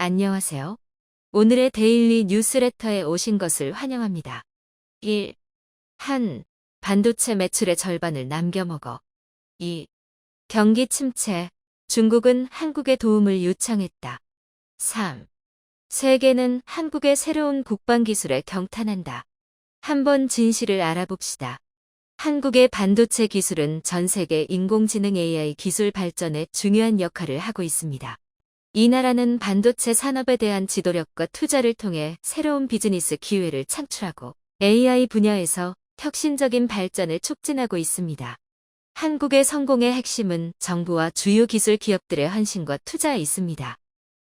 안녕하세요. 오늘의 데일리 뉴스레터에 오신 것을 환영합니다. 1. 반도체 매출의 절반을 남겨먹어. 2. 경기 침체. 중국은 한국에 도움을 요청했다. 3. 세계는 한국의 새로운 국방기술에 경탄한다. 한번 진실을 알아봅시다. 한국의 반도체 기술은 전 세계 인공지능 AI 기술 발전에 중요한 역할을 하고 있습니다. 이 나라는 반도체 산업에 대한 지도력과 투자를 통해 새로운 비즈니스 기회를 창출하고 AI 분야에서 혁신적인 발전을 촉진하고 있습니다. 한국의 성공의 핵심은 정부와 주요 기술 기업들의 헌신과 투자에 있습니다.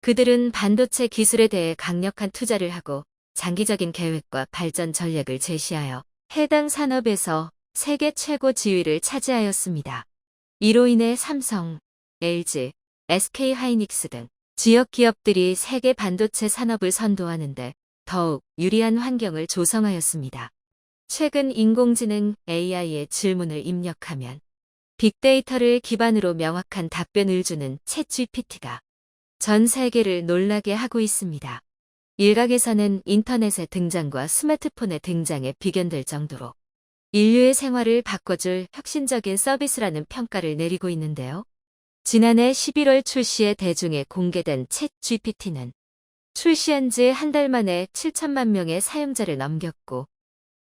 그들은 반도체 기술에 대해 강력한 투자를 하고 장기적인 계획과 발전 전략을 제시하여 해당 산업에서 세계 최고 지위를 차지하였습니다. 이로 인해 삼성, LG, SK하이닉스 등 지역 기업들이 세계 반도체 산업을 선도하는데 더욱 유리한 환경을 조성하였습니다. 최근 인공지능 AI의 질문을 입력하면 빅데이터를 기반으로 명확한 답변을 주는 챗GPT가 전 세계를 놀라게 하고 있습니다. 일각에서는 인터넷의 등장과 스마트폰의 등장에 비견될 정도로 인류의 생활을 바꿔줄 혁신적인 서비스라는 평가를 내리고 있는데요. 지난해 11월 출시해 대중에 공개된 챗 GPT는 출시한 지 한 달 만에 7천만 명의 사용자를 넘겼고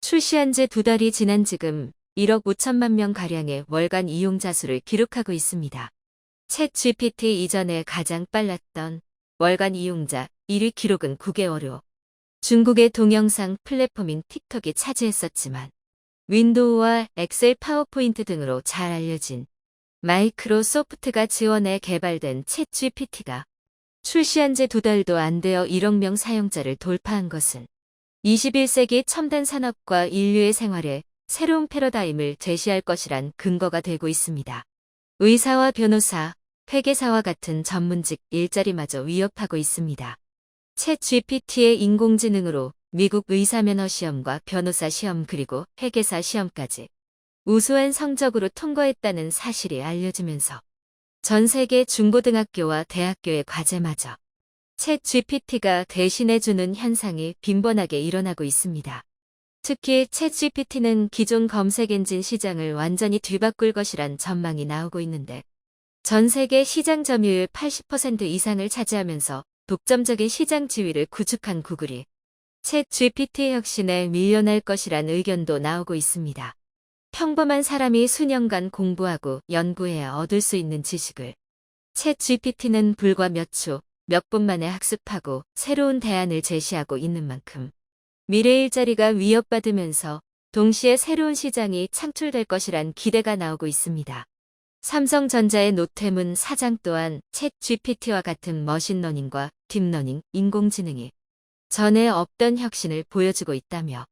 출시한 지 2달이 지난 지금 1억 5천만 명가량의 월간 이용자 수를 기록하고 있습니다. 챗 GPT 이전에 가장 빨랐던 월간 이용자 1위 기록은 9개월 후 중국의 동영상 플랫폼인 틱톡이 차지했었지만 윈도우와 엑셀 파워포인트 등으로 잘 알려진 마이크로소프트가 지원해 개발된 챗 GPT가 출시한 지 2달도 안 되어 1억 명 사용자를 돌파한 것은 21세기 첨단 산업과 인류의 생활에 새로운 패러다임을 제시할 것이란 근거가 되고 있습니다. 의사와 변호사, 회계사와 같은 전문직 일자리마저 위협하고 있습니다. 챗 GPT의 인공지능으로 미국 의사면허 시험과 변호사 시험 그리고 회계사 시험까지 우수한 성적으로 통과했다는 사실이 알려지면서 전 세계 중고등학교와 대학교의 과제마저 챗 GPT가 대신해주는 현상이 빈번하게 일어나고 있습니다. 특히 챗 GPT는 기존 검색 엔진 시장을 완전히 뒤바꿀 것이란 전망이 나오고 있는데 전 세계 시장 점유율 80% 이상을 차지하면서 독점적인 시장 지위를 구축한 구글이 챗 GPT 혁신에 밀려날 것이란 의견도 나오고 있습니다. 평범한 사람이 수년간 공부하고 연구해야 얻을 수 있는 지식을 챗 GPT는 불과 몇 초, 몇 분 만에 학습하고 새로운 대안을 제시하고 있는 만큼 미래 일자리가 위협받으면서 동시에 새로운 시장이 창출될 것이란 기대가 나오고 있습니다. 삼성전자의 노태문 사장 또한 챗 GPT와 같은 머신러닝과 딥러닝, 인공지능이 전에 없던 혁신을 보여주고 있다며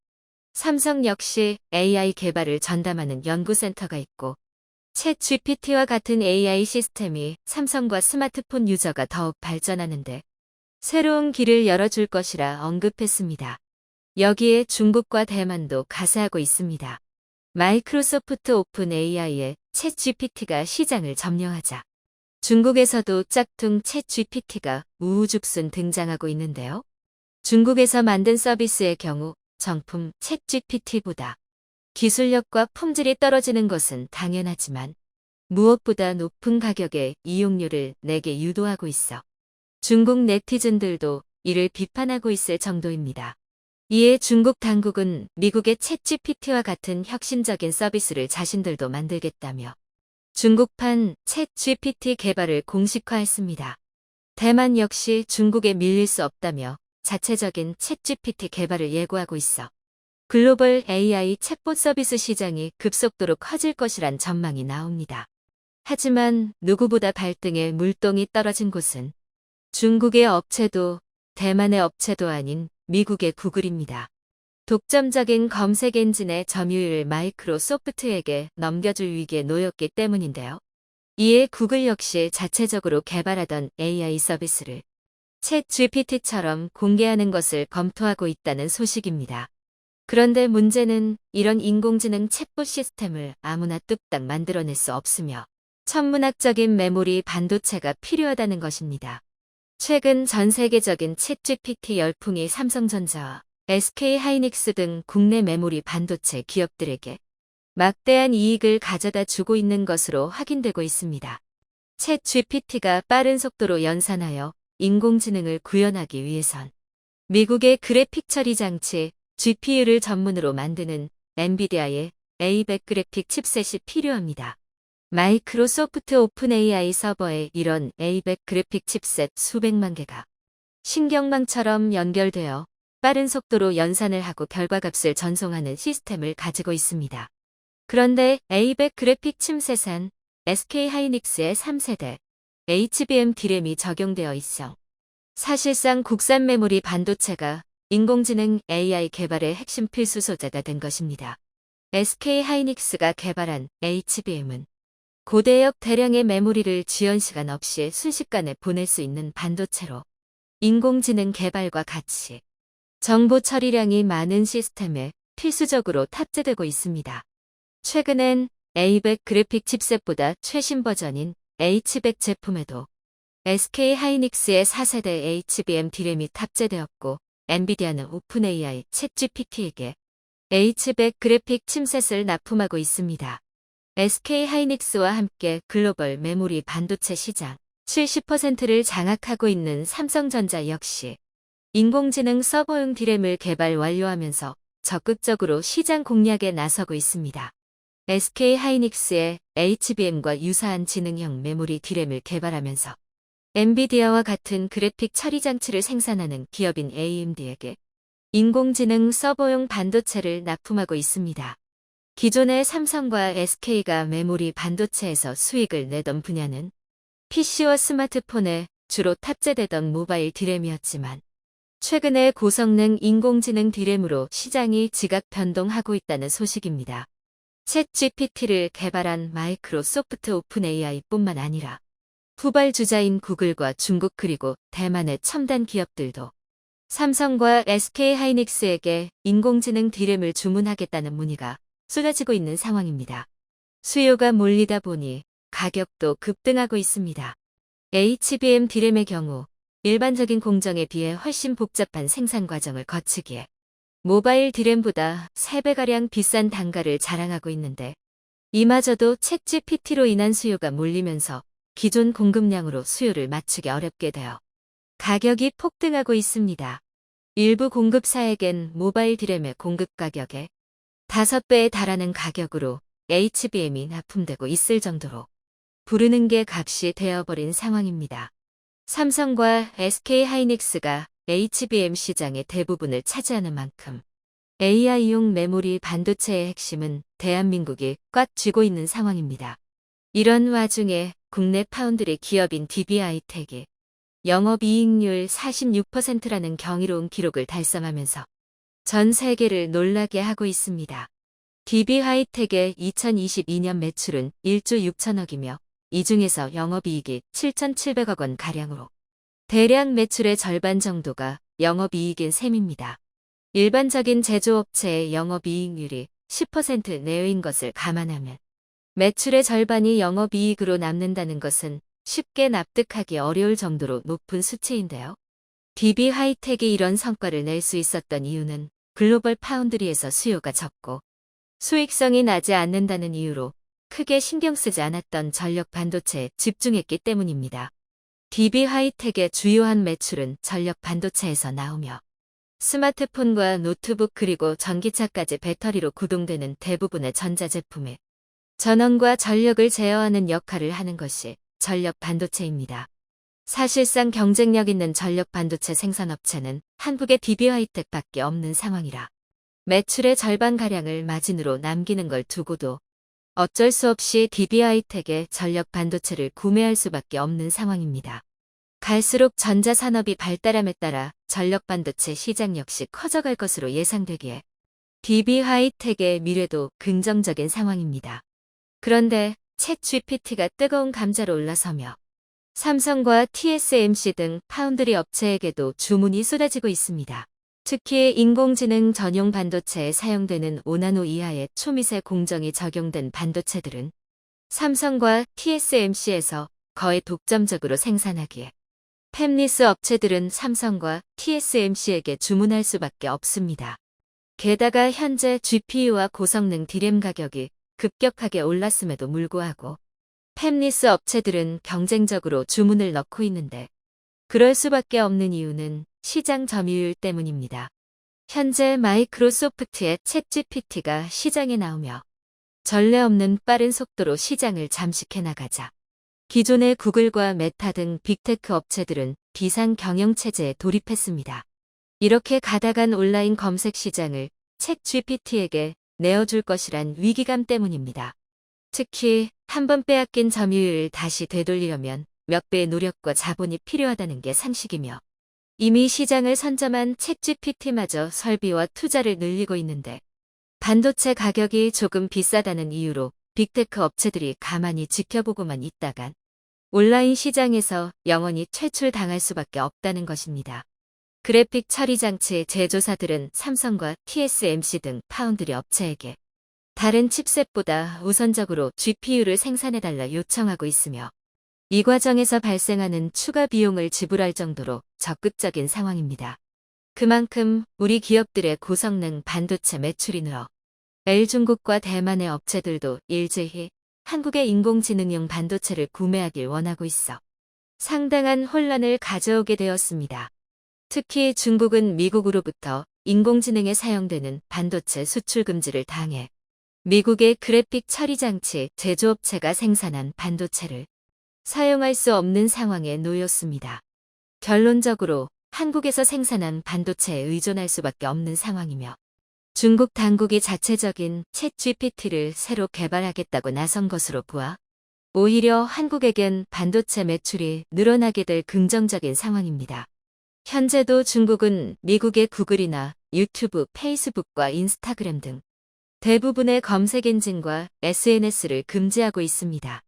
삼성 역시 AI 개발을 전담하는 연구센터가 있고 챗 GPT와 같은 AI 시스템이 삼성과 스마트폰 유저가 더욱 발전하는데 새로운 길을 열어줄 것이라 언급했습니다. 여기에 중국과 대만도 가세하고 있습니다. 마이크로소프트 오픈 AI의 챗 GPT가 시장을 점령하자 중국에서도 짝퉁 챗 GPT가 우후죽순 등장하고 있는데요. 중국에서 만든 서비스의 경우 정품 챗 GPT보다 기술력과 품질이 떨어지는 것은 당연하지만 무엇보다 높은 가격에 이용료를 내게 유도하고 있어 중국 네티즌들도 이를 비판하고 있을 정도입니다. 이에 중국 당국은 미국의 챗 GPT와 같은 혁신적인 서비스를 자신들도 만들겠다며 중국판 챗 GPT 개발을 공식화했습니다. 대만 역시 중국에 밀릴 수 없다며 자체적인 챗 GPT 개발을 예고하고 있어 글로벌 AI 챗봇 서비스 시장이 급속도로 커질 것이란 전망이 나옵니다. 하지만 누구보다 발등에 물동이 떨어진 곳은 중국의 업체도 대만의 업체도 아닌 미국의 구글입니다. 독점적인 검색 엔진의 점유율을 마이크로소프트에게 넘겨줄 위기에 놓였기 때문인데요. 이에 구글 역시 자체적으로 개발하던 AI 서비스를 챗 GPT처럼 공개하는 것을 검토하고 있다는 소식입니다. 그런데 문제는 이런 인공지능 챗봇 시스템을 아무나 뚝딱 만들어낼 수 없으며 천문학적인 메모리 반도체가 필요하다는 것입니다. 최근 전 세계적인 챗GPT 열풍이 삼성전자와 SK하이닉스 등 국내 메모리 반도체 기업들에게 막대한 이익을 가져다 주고 있는 것으로 확인되고 있습니다. 챗GPT가 빠른 속도로 연산하여 인공지능을 구현하기 위해선 미국의 그래픽 처리 장치 GPU를 전문으로 만드는 엔비디아의 A100 그래픽 칩셋이 필요합니다. 마이크로소프트 오픈 AI 서버에 이런 A100 그래픽 칩셋 수백만 개가 신경망처럼 연결되어 빠른 속도로 연산을 하고 결과값을 전송하는 시스템을 가지고 있습니다. 그런데 A100 그래픽 칩셋은 SK하이닉스의 3세대 HBM D램이 적용되어 있어 사실상 국산 메모리 반도체가 인공지능 AI 개발의 핵심 필수 소재가 된 것입니다. SK하이닉스가 개발한 HBM은 고대역 대량의 메모리를 지연시간 없이 순식간에 보낼 수 있는 반도체로 인공지능 개발과 같이 정보 처리량이 많은 시스템에 필수적으로 탑재되고 있습니다. 최근엔 A100 그래픽 칩셋보다 최신 버전인 H100 제품에도 SK하이닉스의 4세대 HBM D램이 탑재되었고 엔비디아는 오픈AI 챗GPT에게 H100 그래픽 칩셋을 납품하고 있습니다. SK하이닉스와 함께 글로벌 메모리 반도체 시장 70%를 장악하고 있는 삼성전자 역시 인공지능 서버용 D램을 개발 완료하면서 적극적으로 시장 공략에 나서고 있습니다. SK하이닉스의 HBM과 유사한 지능형 메모리 D램을 개발하면서 엔비디아와 같은 그래픽 처리 장치를 생산하는 기업인 AMD에게 인공지능 서버용 반도체를 납품하고 있습니다. 기존의 삼성과 SK가 메모리 반도체에서 수익을 내던 분야는 PC와 스마트폰에 주로 탑재되던 모바일 D램이었지만 최근에 고성능 인공지능 D램으로 시장이 지각 변동하고 있다는 소식입니다. 챗GPT를 개발한 마이크로소프트 오픈 AI뿐만 아니라 후발주자인 구글과 중국 그리고 대만의 첨단 기업들도 삼성과 SK하이닉스에게 인공지능 D램을 주문하겠다는 문의가 쏟아지고 있는 상황입니다. 수요가 몰리다 보니 가격도 급등하고 있습니다. HBM D램의 경우 일반적인 공정에 비해 훨씬 복잡한 생산 과정을 거치기에 모바일 D램보다 3배가량 비싼 단가를 자랑하고 있는데 이마저도 챗GPT로 인한 수요가 몰리면서 기존 공급량으로 수요를 맞추기 어렵게 되어 가격이 폭등하고 있습니다. 일부 공급사에겐 모바일 D램의 공급 가격의 5배에 달하는 가격으로 HBM이 납품되고 있을 정도로 부르는 게 값이 되어버린 상황입니다. 삼성과 SK하이닉스가 HBM 시장의 대부분을 차지하는 만큼 AI용 메모리 반도체의 핵심은 대한민국이 꽉 쥐고 있는 상황입니다. 이런 와중에 국내 파운드리 기업인 DB하이텍이 영업이익률 46%라는 경이로운 기록을 달성하면서 전 세계를 놀라게 하고 있습니다. DB하이텍의 2022년 매출은 1조 6천억이며 이 중에서 영업이익이 7,700억 원 가량으로 대략 매출의 절반 정도가 영업이익인 셈입니다. 일반적인 제조업체의 영업이익률이 10% 내외인 것을 감안하면 매출의 절반이 영업이익으로 남는다는 것은 쉽게 납득하기 어려울 정도로 높은 수치인데요. DB하이텍이 이런 성과를 낼 수 있었던 이유는 글로벌 파운드리에서 수요가 적고 수익성이 나지 않는다는 이유로 크게 신경 쓰지 않았던 전력 반도체에 집중했기 때문입니다. DB하이텍의 주요한 매출은 전력 반도체에서 나오며 스마트폰과 노트북 그리고 전기차까지 배터리로 구동되는 대부분의 전자제품에 전원과 전력을 제어하는 역할을 하는 것이 전력 반도체입니다. 사실상 경쟁력 있는 전력 반도체 생산업체는 한국의 DB하이텍밖에 없는 상황이라 매출의 절반가량을 마진으로 남기는 걸 두고도 어쩔 수 없이 DB하이텍의 전력 반도체를 구매할 수밖에 없는 상황입니다. 갈수록 전자산업이 발달함에 따라 전력 반도체 시장 역시 커져갈 것으로 예상되기에 DB하이텍의 미래도 긍정적인 상황입니다. 그런데 챗GPT가 뜨거운 감자로 올라서며 삼성과 TSMC 등 파운드리 업체에게도 주문이 쏟아지고 있습니다. 특히 인공지능 전용 반도체에 사용되는 5나노 이하의 초미세 공정이 적용된 반도체들은 삼성과 TSMC에서 거의 독점적으로 생산하기에 팹리스 업체들은 삼성과 TSMC에게 주문할 수밖에 없습니다. 게다가 현재 GPU와 고성능 D램 가격이 급격하게 올랐음에도 불구하고 팹리스 업체들은 경쟁적으로 주문을 넣고 있는데 그럴 수밖에 없는 이유는 시장 점유율 때문입니다. 현재 마이크로소프트의 챗GPT가 시장에 나오며 전례 없는 빠른 속도로 시장을 잠식해 나가자 기존의 구글과 메타 등 빅테크 업체들은 비상 경영 체제에 돌입했습니다. 이렇게 가다간 온라인 검색 시장을 챗GPT에게 내어줄 것이란 위기감 때문입니다. 특히 한번 빼앗긴 점유율을 다시 되돌리려면 몇 배의 노력과 자본이 필요하다는 게 상식이며 이미 시장을 선점한 챗GPT마저 설비와 투자를 늘리고 있는데 반도체 가격이 조금 비싸다는 이유로 빅테크 업체들이 가만히 지켜보고만 있다간 온라인 시장에서 영원히 퇴출당할 수밖에 없다는 것입니다. 그래픽 처리 장치 제조사들은 삼성과 TSMC 등 파운드리 업체에게 다른 칩셋보다 우선적으로 GPU를 생산해달라 요청하고 있으며 이 과정에서 발생하는 추가 비용을 지불할 정도로 적극적인 상황입니다. 그만큼 우리 기업들의 고성능 반도체 매출이 늘어 L중국과 대만의 업체들도 일제히 한국의 인공지능용 반도체를 구매하길 원하고 있어 상당한 혼란을 가져오게 되었습니다. 특히 중국은 미국으로부터 인공지능에 사용되는 반도체 수출 금지를 당해 미국의 그래픽 처리 장치 제조업체가 생산한 반도체를 사용할 수 없는 상황에 놓였습니다. 결론적으로 한국에서 생산한 반도체에 의존할 수밖에 없는 상황이며 중국 당국이 자체적인 챗GPT를 새로 개발하겠다고 나선 것으로 보아 오히려 한국에겐 반도체 매출이 늘어나게 될 긍정적인 상황입니다. 현재도 중국은 미국의 구글이나 유튜브, 페이스북과 인스타그램 등 대부분의 검색 엔진과 SNS를 금지하고 있습니다.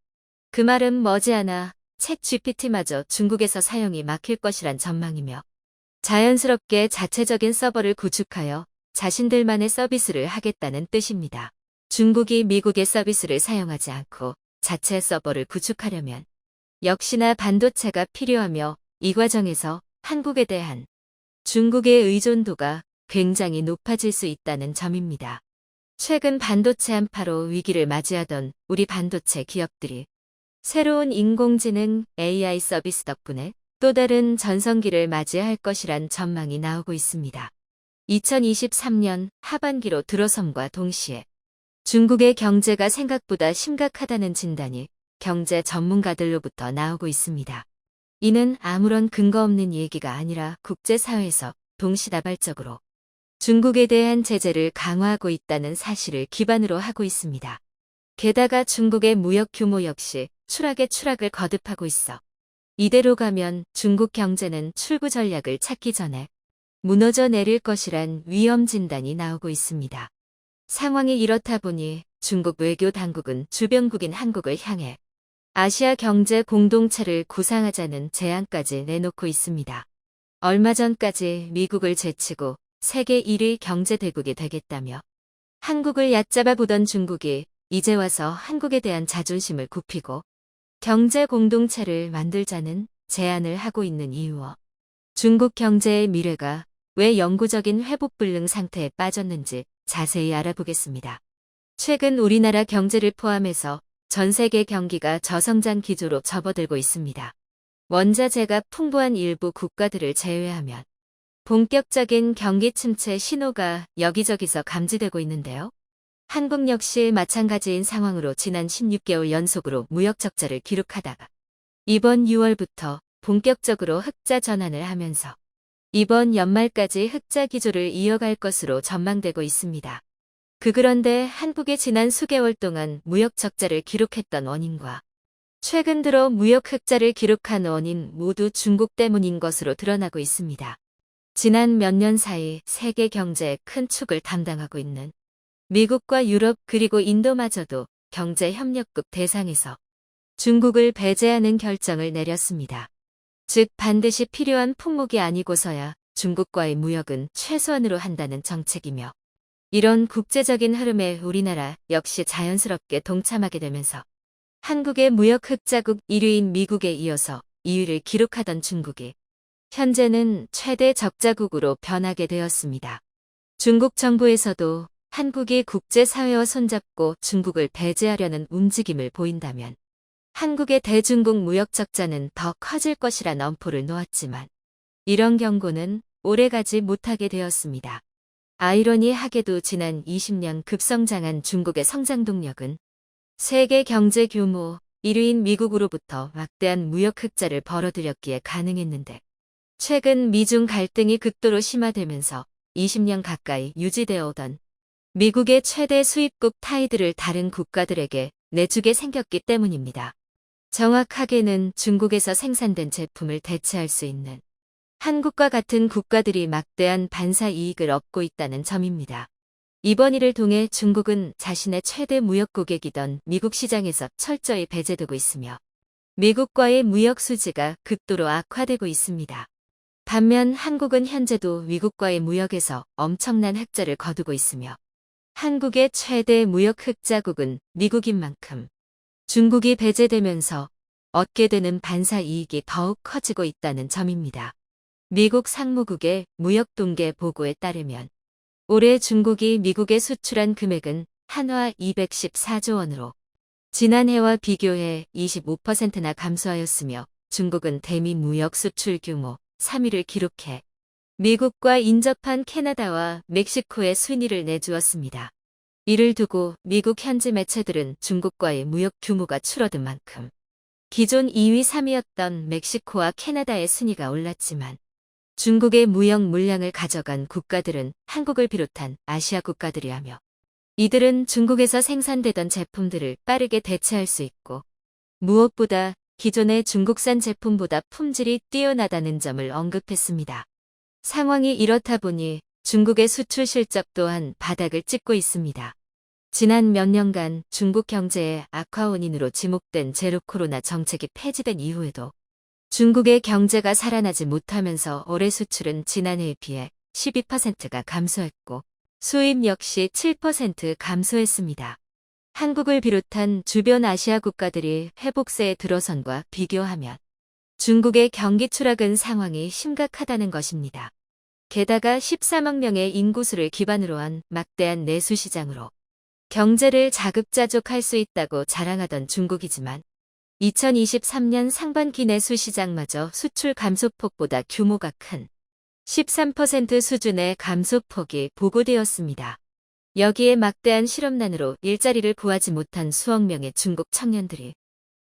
그 말은 머지않아 챗GPT마저 중국에서 사용이 막힐 것이란 전망이며 자연스럽게 자체적인 서버를 구축하여 자신들만의 서비스를 하겠다는 뜻입니다. 중국이 미국의 서비스를 사용하지 않고 자체 서버를 구축하려면 역시나 반도체가 필요하며 이 과정에서 한국에 대한 중국의 의존도가 굉장히 높아질 수 있다는 점입니다. 최근 반도체 한파로 위기를 맞이하던 우리 반도체 기업들이 새로운 인공지능 AI 서비스 덕분에 또 다른 전성기를 맞이할 것이란 전망이 나오고 있습니다. 2023년 하반기로 들어섬과 동시에 중국의 경제가 생각보다 심각하다는 진단이 경제 전문가들로부터 나오고 있습니다. 이는 아무런 근거 없는 얘기가 아니라 국제사회에서 동시다발적으로 중국에 대한 제재를 강화하고 있다는 사실을 기반으로 하고 있습니다. 게다가 중국의 무역 규모 역시 추락에 추락을 거듭하고 있어 이대로 가면 중국 경제는 출구 전략을 찾기 전에 무너져 내릴 것이란 위험 진단이 나오고 있습니다. 상황이 이렇다 보니 중국 외교 당국은 주변국인 한국을 향해 아시아 경제 공동체를 구상하자는 제안까지 내놓고 있습니다. 얼마 전까지 미국을 제치고 세계 1위 경제 대국이 되겠다며 한국을 얕잡아 보던 중국이 이제 와서 한국에 대한 자존심을 굽히고 경제 공동체를 만들자는 제안을 하고 있는 이유와 중국 경제의 미래가 왜 영구적인 회복 불능 상태에 빠졌는지 자세히 알아보겠습니다. 최근 우리나라 경제를 포함해서 전 세계 경기가 저성장 기조로 접어들고 있습니다. 원자재가 풍부한 일부 국가들을 제외하면 본격적인 경기 침체 신호가 여기저기서 감지되고 있는데요. 한국 역시 마찬가지인 상황으로 지난 16개월 연속으로 무역 적자를 기록하다가 이번 6월부터 본격적으로 흑자 전환을 하면서 이번 연말까지 흑자 기조를 이어갈 것으로 전망되고 있습니다. 그런데 한국의 지난 수개월 동안 무역 적자를 기록했던 원인과 최근 들어 무역 흑자를 기록한 원인 모두 중국 때문인 것으로 드러나고 있습니다. 지난 몇 년 사이 세계 경제의 큰 축을 담당하고 있는 미국과 유럽 그리고 인도마저도 경제협력국 대상에서 중국을 배제하는 결정을 내렸습니다. 즉 반드시 필요한 품목이 아니고서야 중국과의 무역은 최소한으로 한다는 정책이며 이런 국제적인 흐름에 우리나라 역시 자연스럽게 동참하게 되면서 한국의 무역 흑자국 1위인 미국에 이어서 2위를 기록하던 중국이 현재는 최대 적자국으로 변하게 되었습니다. 중국 정부에서도 한국이 국제사회와 손잡고 중국을 배제하려는 움직임을 보인다면 한국의 대중국 무역 적자는 더 커질 것이란 엄포를 놓았지만 이런 경고는 오래가지 못하게 되었습니다. 아이러니하게도 지난 20년 급성장한 중국의 성장 동력은 세계 경제 규모 1위인 미국으로부터 막대한 무역 흑자를 벌어들였기에 가능했는데 최근 미중 갈등이 극도로 심화되면서 20년 가까이 유지되어 오던 미국의 최대 수입국 타이드를 다른 국가들에게 내주게 생겼기 때문입니다. 정확하게는 중국에서 생산된 제품을 대체할 수 있는 한국과 같은 국가들이 막대한 반사 이익을 얻고 있다는 점입니다. 이번 일을 통해 중국은 자신의 최대 무역 고객이던 미국 시장에서 철저히 배제되고 있으며 미국과의 무역 수지가 극도로 악화되고 있습니다. 반면 한국은 현재도 미국과의 무역에서 엄청난 흑자를 거두고 있으며 한국의 최대 무역 흑자국은 미국인 만큼 중국이 배제되면서 얻게 되는 반사 이익이 더욱 커지고 있다는 점입니다. 미국 상무국의 무역동계 보고에 따르면 올해 중국이 미국에 수출한 금액은 한화 214조 원으로 지난해와 비교해 25%나 감소하였으며 중국은 대미 무역 수출 규모 3위를 기록해 미국과 인접한 캐나다와 멕시코에 순위를 내주었습니다. 이를 두고 미국 현지 매체들은 중국과의 무역 규모가 줄어든 만큼 기존 2위, 3위였던 멕시코와 캐나다의 순위가 올랐지만 중국의 무역 물량을 가져간 국가들은 한국을 비롯한 아시아 국가들이라며 이들은 중국에서 생산되던 제품들을 빠르게 대체할 수 있고 무엇보다 기존의 중국산 제품보다 품질이 뛰어나다는 점을 언급했습니다. 상황이 이렇다 보니 중국의 수출 실적 또한 바닥을 찍고 있습니다. 지난 몇 년간 중국 경제의 악화 원인으로 지목된 제로 코로나 정책이 폐지된 이후에도 중국의 경제가 살아나지 못하면서 올해 수출은 지난해에 비해 12%가 감소했고 수입 역시 7% 감소했습니다. 한국을 비롯한 주변 아시아 국가들이 회복세에 들어선과 비교하면 중국의 경기 추락은 상황이 심각하다는 것입니다. 게다가 14만 명의 인구수를 기반으로 한 막대한 내수 시장으로 경제를 자급자족할 수 있다고 자랑하던 중국이지만 2023년 상반기 내수 시장마저 수출 감소폭보다 규모가 큰 13% 수준의 감소폭이 보고되었습니다. 여기에 막대한 실업난으로 일자리를 구하지 못한 수억 명의 중국 청년들이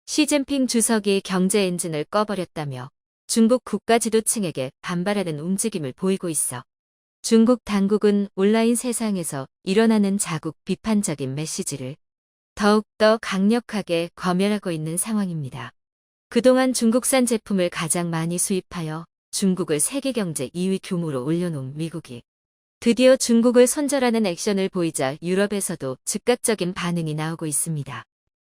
시진핑 주석이 경제 엔진을 꺼버렸다며 중국 국가 지도층에게 반발하는 움직임을 보이고 있어 중국 당국은 온라인 세상에서 일어나는 자국 비판적인 메시지를 더욱더 강력하게 검열하고 있는 상황입니다. 그동안 중국산 제품을 가장 많이 수입하여 중국을 세계 경제 2위 규모로 올려놓은 미국이 드디어 중국을 손절하는 액션을 보이자 유럽에서도 즉각적인 반응이 나오고 있습니다.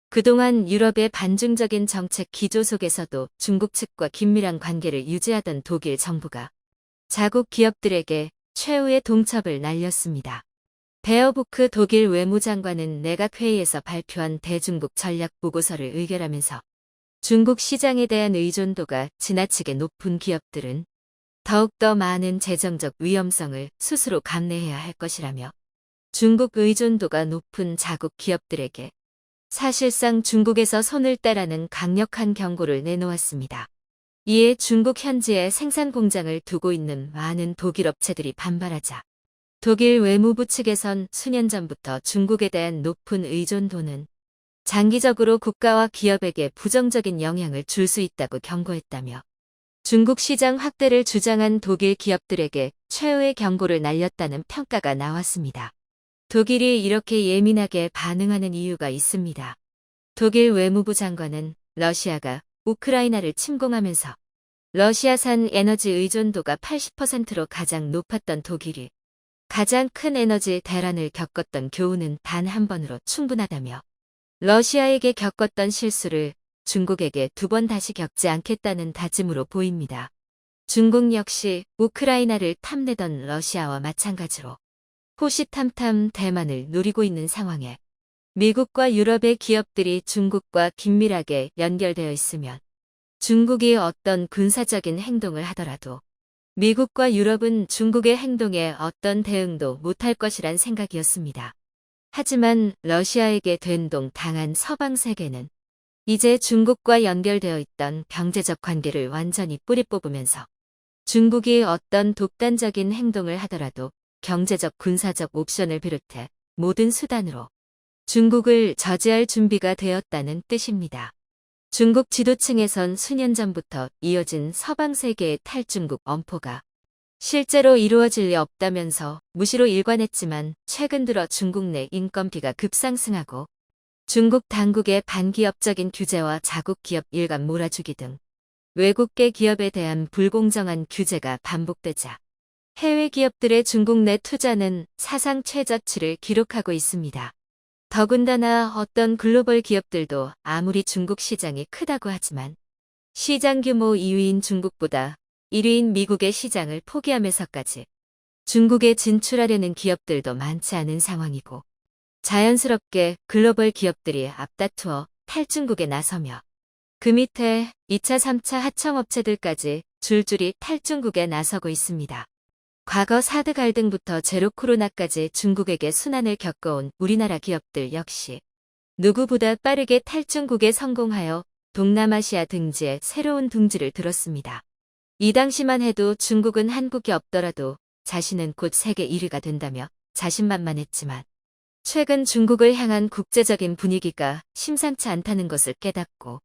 그동안 유럽의 반중적인 정책 기조 속에서도 중국 측과 긴밀한 관계를 유지하던 독일 정부가 자국 기업들에게 최후의 동첩을 날렸습니다. 베어보크 독일 외무장관은 내각회의에서 발표한 대중국 전략 보고서를 의결하면서 중국 시장에 대한 의존도가 지나치게 높은 기업들은 더욱더 많은 재정적 위험성을 스스로 감내해야 할 것이라며 중국 의존도가 높은 자국 기업들에게 사실상 중국에서 손을 떼라는 강력한 경고를 내놓았습니다. 이에 중국 현지에 생산 공장을 두고 있는 많은 독일 업체들이 반발하자 독일 외무부 측에선 수년 전부터 중국에 대한 높은 의존도는 장기적으로 국가와 기업에게 부정적인 영향을 줄 수 있다고 경고했다며 중국 시장 확대를 주장한 독일 기업들에게 최후의 경고를 날렸다는 평가가 나왔습니다. 독일이 이렇게 예민하게 반응하는 이유가 있습니다. 독일 외무부 장관은 러시아가 우크라이나를 침공하면서 러시아산 에너지 의존도가 80%로 가장 높았던 독일이 가장 큰 에너지 대란을 겪었던 교훈은 단 한 번으로 충분하다며 러시아에게 겪었던 실수를 중국에게 두 번 다시 겪지 않겠다는 다짐으로 보입니다. 중국 역시 우크라이나를 탐내던 러시아와 마찬가지로 호시탐탐 대만을 노리고 있는 상황에 미국과 유럽의 기업들이 중국과 긴밀하게 연결되어 있으면 중국이 어떤 군사적인 행동을 하더라도 미국과 유럽은 중국의 행동에 어떤 대응도 못할 것이란 생각이었습니다. 하지만 러시아에게 된동 당한 서방 세계는 이제 중국과 연결되어 있던 경제적 관계를 완전히 뿌리 뽑으면서 중국이 어떤 독단적인 행동을 하더라도 경제적 군사적 옵션을 비롯해 모든 수단으로 중국을 저지할 준비가 되었다는 뜻입니다. 중국 지도층에선 수년 전부터 이어진 서방 세계의 탈중국 엄포가 실제로 이루어질 리 없다면서 무시로 일관했지만 최근 들어 중국 내 인건비가 급상승하고 중국 당국의 반기업적인 규제와 자국 기업 일감 몰아주기 등 외국계 기업에 대한 불공정한 규제가 반복되자 해외 기업들의 중국 내 투자는 사상 최저치를 기록하고 있습니다. 더군다나 어떤 글로벌 기업들도 아무리 중국 시장이 크다고 하지만 시장 규모 2위인 중국보다 1위인 미국의 시장을 포기하면서까지 중국에 진출하려는 기업들도 많지 않은 상황이고 자연스럽게 글로벌 기업들이 앞다투어 탈중국에 나서며 그 밑에 2차, 3차 하청업체들까지 줄줄이 탈중국에 나서고 있습니다. 과거 사드 갈등부터 제로 코로나까지 중국에게 순환을 겪어온 우리나라 기업들 역시 누구보다 빠르게 탈중국에 성공하여 동남아시아 등지에 새로운 둥지를 들었습니다. 이 당시만 해도 중국은 한국이 없더라도 자신은 곧 세계 1위가 된다며 자신만만했지만 최근 중국을 향한 국제적인 분위기가 심상치 않다는 것을 깨닫고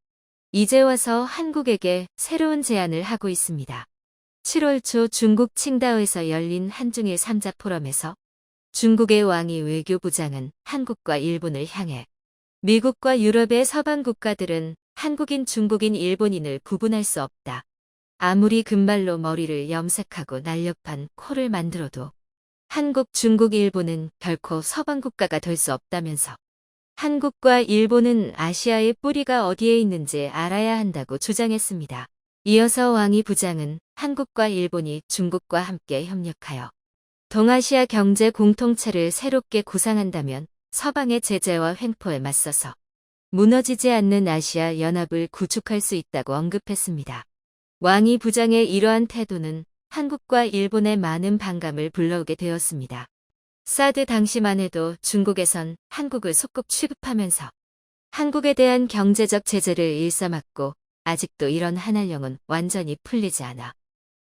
이제 와서 한국에게 새로운 제안을 하고 있습니다. 7월 초 중국 칭다오에서 열린 한중일 3자 포럼에서 중국의 왕이 외교부장은 한국과 일본을 향해 미국과 유럽의 서방 국가들은 한국인, 중국인, 일본인을 구분할 수 없다. 아무리 금발로 머리를 염색하고 날렵한 코를 만들어도 한국, 중국, 일본은 결코 서방 국가가 될 수 없다면서 한국과 일본은 아시아의 뿌리가 어디에 있는지 알아야 한다고 주장했습니다. 이어서 왕이 부장은 한국과 일본이 중국과 함께 협력하여 동아시아 경제 공통체를 새롭게 구상한다면 서방의 제재와 횡포에 맞서서 무너지지 않는 아시아 연합을 구축할 수 있다고 언급했습니다. 왕이 부장의 이러한 태도는 한국과 일본의 많은 반감을 불러오게 되었습니다. 사드 당시만 해도 중국에선 한국을 소국 취급하면서 한국에 대한 경제적 제재를 일삼았고 아직도 이런 한한령은 완전히 풀리지 않아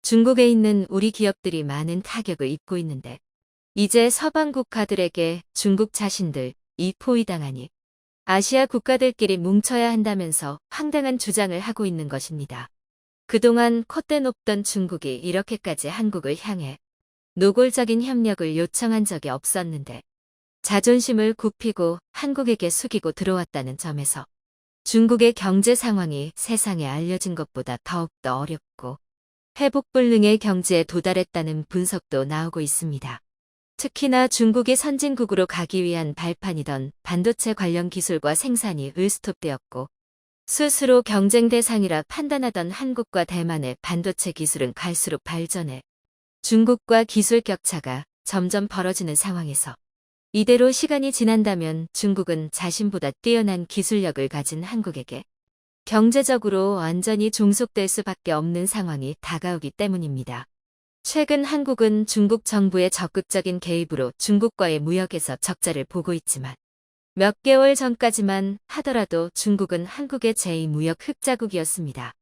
중국에 있는 우리 기업들이 많은 타격을 입고 있는데 이제 서방 국가들에게 중국 자신들 이 포위당하니 아시아 국가들끼리 뭉쳐야 한다면서 황당한 주장을 하고 있는 것입니다. 그동안 콧대 높던 중국이 이렇게까지 한국을 향해 노골적인 협력을 요청한 적이 없었는데 자존심을 굽히고 한국에게 숙이고 들어왔다는 점에서 중국의 경제 상황이 세상에 알려진 것보다 더욱더 어렵고 회복불능의 경지에 도달했다는 분석도 나오고 있습니다. 특히나 중국이 선진국으로 가기 위한 발판이던 반도체 관련 기술과 생산이 을스톱되었고 스스로 경쟁 대상이라 판단하던 한국과 대만의 반도체 기술은 갈수록 발전해 중국과 기술 격차가 점점 벌어지는 상황에서 이대로 시간이 지난다면 중국은 자신보다 뛰어난 기술력을 가진 한국에게 경제적으로 완전히 종속될 수밖에 없는 상황이 다가오기 때문입니다. 최근 한국은 중국 정부의 적극적인 개입으로 중국과의 무역에서 적자를 보고 있지만 몇 개월 전까지만 하더라도 중국은 한국의 제2무역 흑자국이었습니다.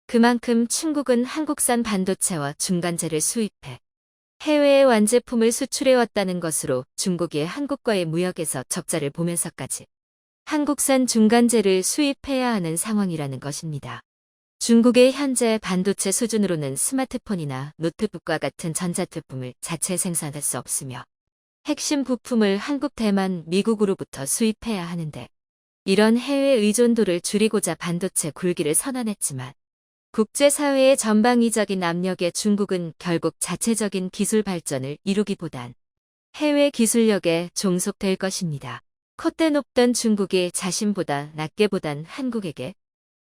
그만큼 중국은 한국산 반도체와 중간재를 수입해 해외에 완제품을 수출해왔다는 것으로 중국이 한국과의 무역에서 적자를 보면서까지 한국산 중간재를 수입해야 하는 상황이라는 것입니다. 중국의 현재 반도체 수준으로는 스마트폰이나 노트북과 같은 전자제품을 자체 생산할 수 없으며 핵심 부품을 한국, 대만, 미국으로부터 수입해야 하는데 이런 해외 의존도를 줄이고자 반도체 굴기를 선언했지만 국제사회의 전방위적인 압력에 중국은 결국 자체적인 기술 발전을 이루기보단 해외 기술력에 종속될 것입니다. 콧대 높던 중국이 자신보다 낮게 보단 한국에게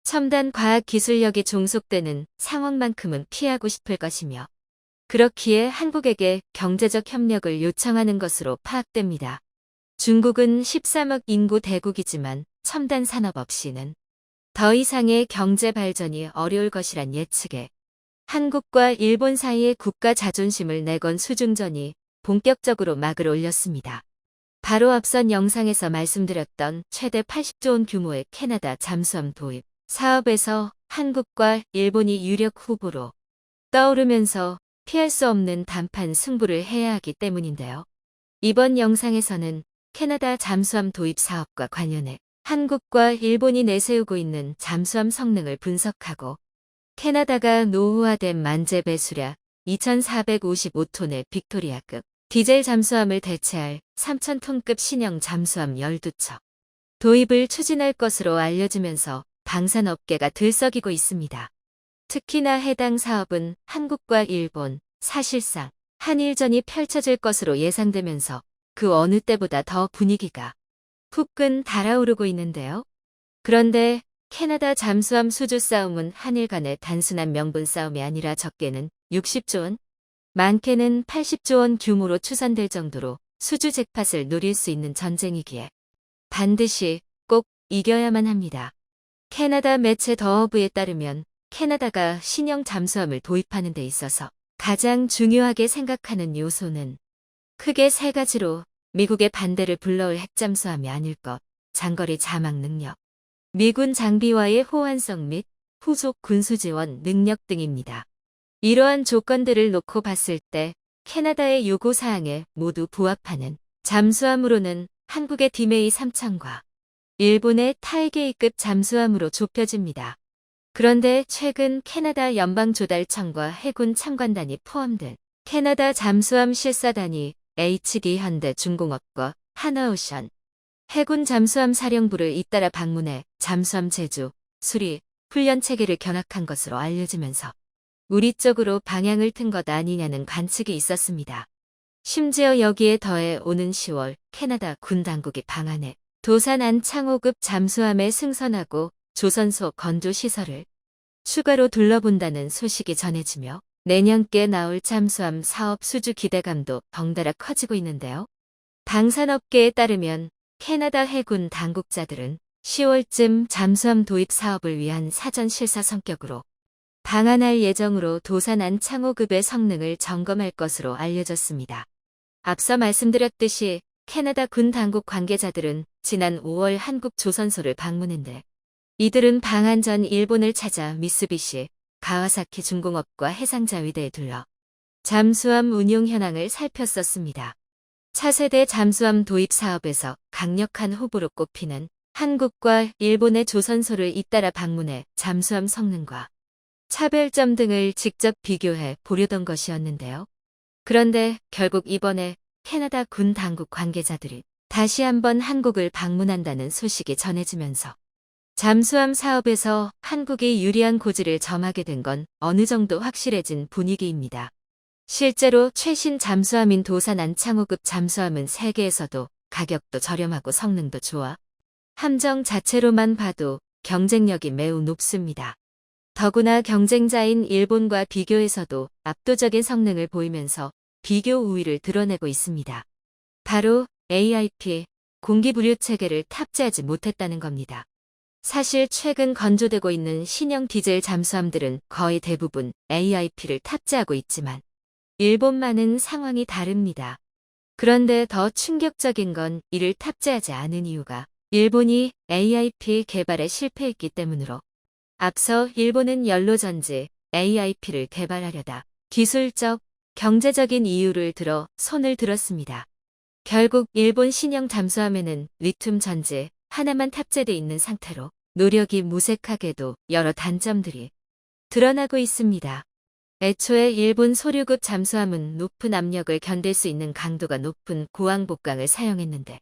첨단 과학 기술력이 종속되는 상황만큼은 피하고 싶을 것이며 그렇기에 한국에게 경제적 협력을 요청하는 것으로 파악됩니다. 중국은 13억 인구 대국이지만 첨단 산업 없이는 더 이상의 경제 발전이 어려울 것이란 예측에 한국과 일본 사이의 국가 자존심을 내건 수중전이 본격적으로 막을 올렸습니다. 바로 앞선 영상에서 말씀드렸던 최대 80조 원 규모의 캐나다 잠수함 도입 사업에서 한국과 일본이 유력 후보로 떠오르면서 피할 수 없는 단판 승부를 해야 하기 때문인데요. 이번 영상에서는 캐나다 잠수함 도입 사업과 관련해 한국과 일본이 내세우고 있는 잠수함 성능을 분석하고 캐나다가 노후화된 만재 배수량 2,455톤의 빅토리아급 디젤 잠수함을 대체할 3,000톤급 신형 잠수함 12척 도입을 추진할 것으로 알려지면서 방산업계가 들썩이고 있습니다. 특히나 해당 사업은 한국과 일본, 사실상 한일전이 펼쳐질 것으로 예상되면서 그 어느 때보다 더 분위기가 후끈 달아오르고 있는데요. 그런데 캐나다 잠수함 수주 싸움은 한일 간의 단순한 명분 싸움이 아니라 적게는 60조 원, 많게는 80조 원 규모로 추산될 정도로 수주 잭팟을 노릴 수 있는 전쟁이기에 반드시 꼭 이겨야만 합니다. 캐나다 매체 더허브에 따르면 캐나다가 신형 잠수함을 도입하는 데 있어서 가장 중요하게 생각하는 요소는 크게 세 가지로 미국의 반대를 불러올 핵잠수함이 아닐 것, 장거리 자막 능력, 미군 장비와의 호환성 및 후속 군수 지원 능력 등입니다. 이러한 조건들을 놓고 봤을 때 캐나다의 요구사항에 모두 부합하는 잠수함으로는 한국의 디메이 3000과 일본의 타이게이급 잠수함으로 좁혀집니다. 그런데 최근 캐나다 연방조달청과 해군 참관단이 포함된 캐나다 잠수함 실사단이 HD 현대중공업과 하나오션 해군 잠수함 사령부를 잇따라 방문해 잠수함 제조, 수리, 훈련 체계를 견학한 것으로 알려지면서 우리 쪽으로 방향을 튼 것 아니냐는 관측이 있었습니다. 심지어 여기에 더해 오는 10월 캐나다 군 당국이 방한해 도산 안창호급 잠수함에 승선하고 조선소 건조 시설을 추가로 둘러본다는 소식이 전해지며 내년께 나올 잠수함 사업 수주 기대감도 덩달아 커지고 있는데요. 방산업계에 따르면 캐나다 해군 당국자들은 10월쯤 잠수함 도입 사업을 위한 사전 실사 성격으로 방한할 예정으로 도산 안창호급의 성능을 점검할 것으로 알려졌습니다. 앞서 말씀드렸듯이 캐나다 군 당국 관계자들은 지난 5월 한국 조선소를 방문했는데 이들은 방한 전 일본을 찾아 미쓰비시, 가와사키 중공업과 해상자위대에 들러 잠수함 운용 현황을 살폈었습니다. 차세대 잠수함 도입 사업에서 강력한 후보로 꼽히는 한국과 일본의 조선소를 잇따라 방문해 잠수함 성능과 차별점 등을 직접 비교해 보려던 것이었는데요. 그런데 결국 이번에 캐나다 군 당국 관계자들이 다시 한번 한국을 방문한다는 소식이 전해지면서 잠수함 사업에서 한국이 유리한 고지를 점하게 된 건 어느 정도 확실해진 분위기입니다. 실제로 최신 잠수함인 도산 안창호급 잠수함은 세계에서도 가격도 저렴하고 성능도 좋아 함정 자체로만 봐도 경쟁력이 매우 높습니다. 더구나 경쟁자인 일본과 비교해서도 압도적인 성능을 보이면서 비교 우위를 드러내고 있습니다. 바로 AIP, 공기부류 체계를 탑재하지 못했다는 겁니다. 사실 최근 건조되고 있는 신형 디젤 잠수함들은 거의 대부분 AIP를 탑재하고 있지만 일본만은 상황이 다릅니다. 그런데 더 충격적인 건 이를 탑재하지 않은 이유가 일본이 AIP 개발에 실패했기 때문으로 앞서 일본은 연로전지 AIP를 개발하려다 기술적, 경제적인 이유를 들어 손을 들었습니다. 결국 일본 신형 잠수함에는 리튬 전지 하나만 탑재돼 있는 상태로 노력이 무색하게도 여러 단점들이 드러나고 있습니다. 애초에 일본 소류급 잠수함은 높은 압력을 견딜 수 있는 강도가 높은 고항복강을 사용했는데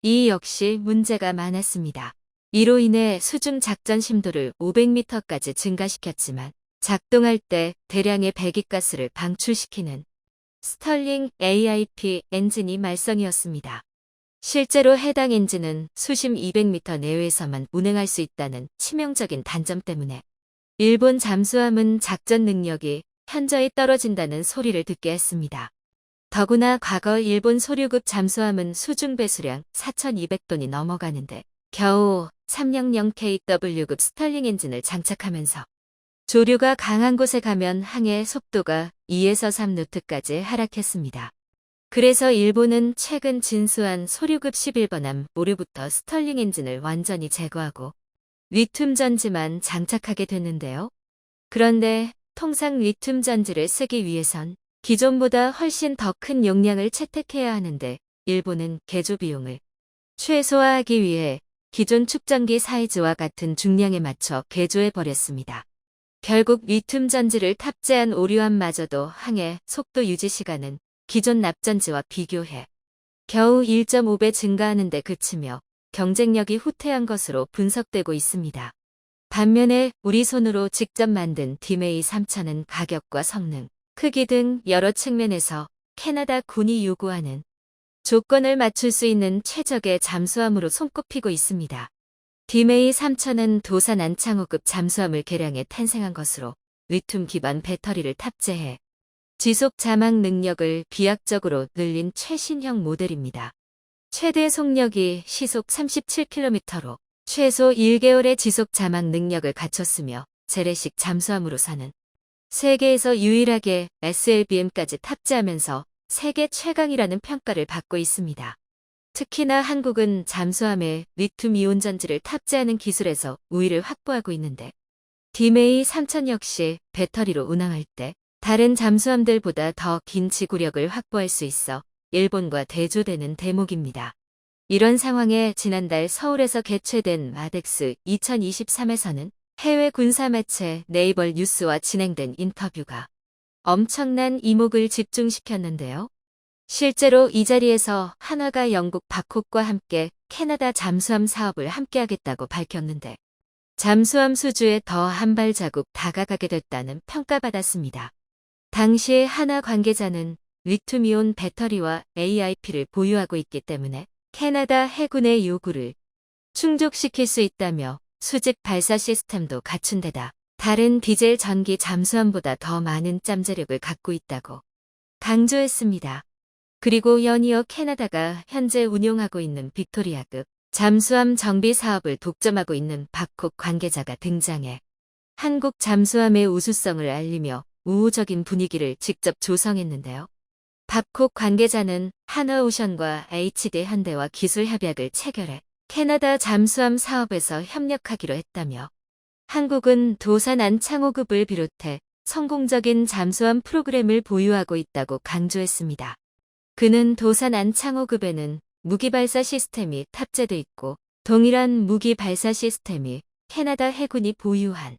이 역시 문제가 많았습니다. 이로 인해 수중 작전 심도를 500m까지 증가시켰지만 작동할 때 대량의 배기가스를 방출시키는 스털링 AIP 엔진이 말썽이었습니다. 실제로 해당 엔진은 수심 200m 내외에서만 운행할 수 있다는 치명적인 단점 때문에 일본 잠수함은 작전 능력이 현저히 떨어진다는 소리를 듣게 했습니다. 더구나 과거 일본 소류급 잠수함은 수중 배수량 4,200톤이 넘어가는데 겨우 300kW급 스털링 엔진을 장착하면서 조류가 강한 곳에 가면 항해 속도가 2에서 3노트까지 하락했습니다. 그래서 일본은 최근 진수한 소류급 11번함 모류부터 스털링 엔진을 완전히 제거하고 리튬 전지만 장착하게 됐는데요. 그런데 통상 리튬 전지를 쓰기 위해선 기존보다 훨씬 더 큰 용량을 채택해야 하는데 일본은 개조 비용을 최소화하기 위해 기존 축전기 사이즈와 같은 중량에 맞춰 개조해버렸습니다. 결국 리튬 전지를 탑재한 오류함마저도 항해 속도 유지 시간은 기존 납전지와 비교해 겨우 1.5배 증가하는 데 그치며 경쟁력이 후퇴한 것으로 분석되고 있습니다. 반면에 우리 손으로 직접 만든 디메이 3000은 가격과 성능, 크기 등 여러 측면에서 캐나다 군이 요구하는 조건을 맞출 수 있는 최적의 잠수함으로 손꼽히고 있습니다. 디메이 3000은 도산 안창호급 잠수함을 개량해 탄생한 것으로 리튬 기반 배터리를 탑재해 지속 자막 능력을 비약적으로 늘린 최신형 모델입니다. 최대 속력이 시속 37km로 최소 1개월의 지속 자막 능력을 갖췄으며 재래식 잠수함으로서는 세계에서 유일하게 SLBM까지 탑재하면서 세계 최강이라는 평가를 받고 있습니다. 특히나 한국은 잠수함에 리튬 이온 전지를 탑재하는 기술에서 우위를 확보하고 있는데 디메이 3000 역시 배터리로 운항할 때 다른 잠수함들보다 더 긴 지구력을 확보할 수 있어 일본과 대조되는 대목입니다. 이런 상황에 지난달 서울에서 개최된 마덱스 2023에서는 해외 군사 매체 네이벌 뉴스와 진행된 인터뷰가 엄청난 이목을 집중시켰는데요. 실제로 이 자리에서 한화가 영국 바콕과 함께 캐나다 잠수함 사업을 함께하겠다고 밝혔는데 잠수함 수주에 더 한 발자국 다가가게 됐다는 평가받았습니다. 당시 한화 관계자는 리튬이온 배터리와 AIP를 보유하고 있기 때문에 캐나다 해군의 요구를 충족시킬 수 있다며 수직 발사 시스템도 갖춘 데다 다른 디젤 전기 잠수함보다 더 많은 잠재력을 갖고 있다고 강조했습니다. 그리고 연이어 캐나다가 현재 운용하고 있는 빅토리아급 잠수함 정비 사업을 독점하고 있는 바콕 관계자가 등장해 한국 잠수함의 우수성을 알리며 우호적인 분위기를 직접 조성했는데요. 바콕 관계자는 한화오션과 HD 현대와 기술 협약을 체결해 캐나다 잠수함 사업에서 협력하기로 했다며 한국은 도산 안창호급을 비롯해 성공적인 잠수함 프로그램을 보유하고 있다고 강조했습니다. 그는 도산 안창호급에는 무기 발사 시스템이 탑재돼 있고 동일한 무기 발사 시스템이 캐나다 해군이 보유한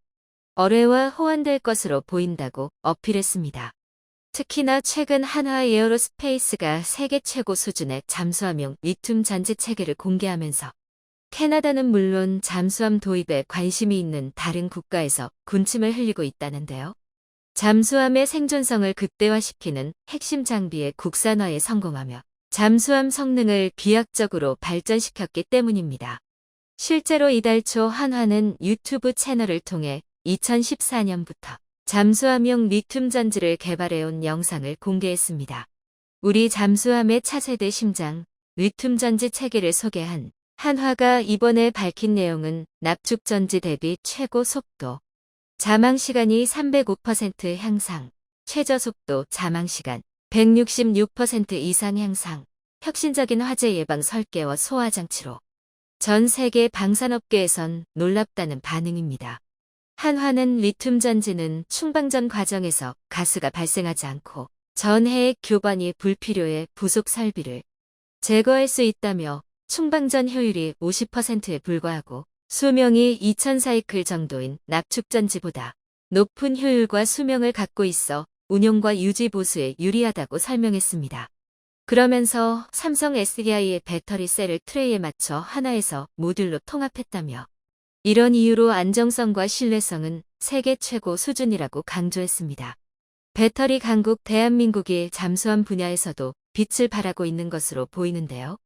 어뢰와 호환될 것으로 보인다고 어필했습니다. 특히나 최근 한화 에어로스페이스가 세계 최고 수준의 잠수함용 리튬 전지 체계를 공개하면서 캐나다는 물론 잠수함 도입에 관심이 있는 다른 국가에서 군침을 흘리고 있다는데요. 잠수함의 생존성을 극대화시키는 핵심 장비의 국산화에 성공하며 잠수함 성능을 비약적으로 발전시켰기 때문입니다. 실제로 이달 초 한화는 유튜브 채널을 통해 2014년부터 잠수함용 리튬 전지를 개발해온 영상을 공개했습니다. 우리 잠수함의 차세대 심장, 리튬 전지 체계를 소개한 한화가 이번에 밝힌 내용은 납축 전지 대비 최고 속도, 자망 시간이 305% 향상, 최저 속도 자망 시간 166% 이상 향상, 혁신적인 화재 예방 설계와 소화 장치로 전 세계 방산업계에선 놀랍다는 반응입니다. 한화는 리튬 전지는 충방전 과정에서 가스가 발생하지 않고 전해액 교반이 불필요해 부속 설비를 제거할 수 있다며 충방전 효율이 50%에 불과하고 수명이 2000사이클 정도인 납축 전지보다 높은 효율과 수명을 갖고 있어 운용과 유지 보수에 유리하다고 설명했습니다. 그러면서 삼성 SDI의 배터리 셀을 트레이에 맞춰 한화에서 모듈로 통합했다며 이런 이유로 안정성과 신뢰성은 세계 최고 수준이라고 강조했습니다. 배터리 강국 대한민국이 잠수함 분야에서도 빛을 발하고 있는 것으로 보이는데요.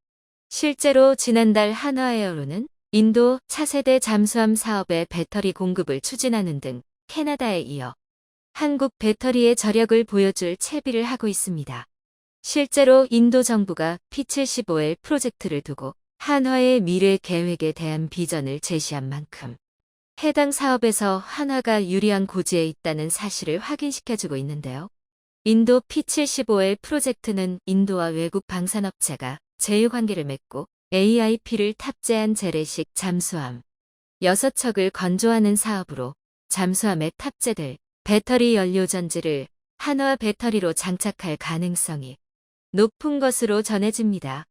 실제로 지난달 한화에어로는 인도 차세대 잠수함 사업의 배터리 공급을 추진하는 등 캐나다에 이어 한국 배터리의 저력을 보여줄 채비를 하고 있습니다. 실제로 인도 정부가 P75L 프로젝트를 두고 한화의 미래 계획에 대한 비전을 제시한 만큼 해당 사업에서 한화가 유리한 고지에 있다는 사실을 확인시켜주고 있는데요. 인도 P75L 프로젝트는 인도와 외국 방산업체가 제휴관계를 맺고 AIP를 탑재한 재래식 잠수함 6척을 건조하는 사업으로 잠수함에 탑재될 배터리 연료 전지를 한화 배터리로 장착할 가능성이 높은 것으로 전해집니다.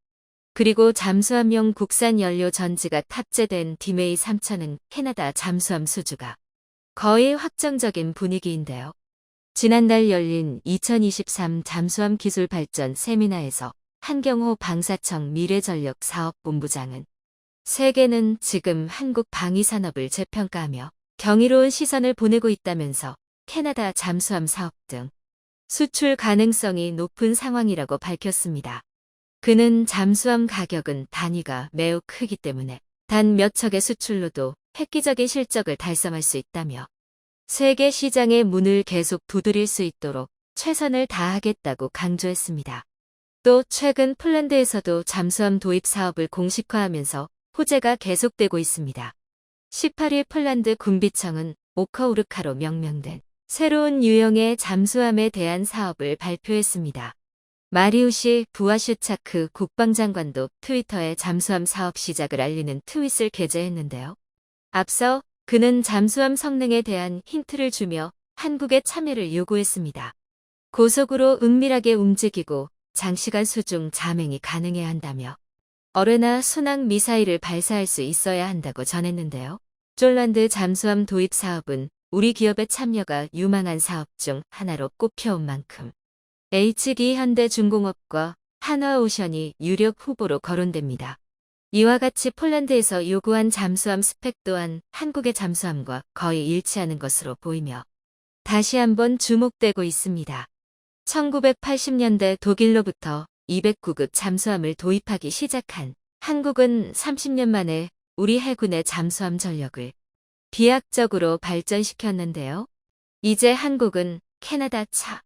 그리고 잠수함용 국산 연료 전지가 탑재된 디메이 3000은 캐나다 잠수함 수주가 거의 확정적인 분위기인데요. 지난달 열린 2023 잠수함 기술 발전 세미나에서 한경호 방사청 미래전력 사업본부장은 세계는 지금 한국 방위산업을 재평가하며 경이로운 시선을 보내고 있다면서 캐나다 잠수함 사업 등 수출 가능성이 높은 상황이라고 밝혔습니다. 그는 잠수함 가격은 단위가 매우 크기 때문에 단 몇 척의 수출로도 획기적인 실적을 달성할 수 있다며 세계 시장의 문을 계속 두드릴 수 있도록 최선을 다하겠다고 강조했습니다. 또 최근 폴란드에서도 잠수함 도입 사업을 공식화하면서 호재가 계속되고 있습니다. 18일 폴란드 군비청은 오커우르카로 명명된 새로운 유형의 잠수함에 대한 사업을 발표했습니다. 마리우시 부아슈차크 국방장관도 트위터에 잠수함 사업 시작을 알리는 트윗을 게재했는데요. 앞서 그는 잠수함 성능에 대한 힌트를 주며 한국의 참여를 요구했습니다. 고속으로 은밀하게 움직이고 장시간 수중 잠행이 가능해야 한다며 어뢰나 순항 미사일을 발사할 수 있어야 한다고 전했는데요. 폴란드 잠수함 도입 사업은 우리 기업의 참여가 유망한 사업 중 하나로 꼽혀온 만큼 HD 현대중공업과 한화오션이 유력 후보로 거론됩니다. 이와 같이 폴란드에서 요구한 잠수함 스펙 또한 한국의 잠수함과 거의 일치하는 것으로 보이며 다시 한번 주목되고 있습니다. 1980년대 독일로부터 209급 잠수함을 도입하기 시작한 한국은 30년 만에 우리 해군의 잠수함 전력을 비약적으로 발전시켰는데요. 이제 한국은 캐나다 차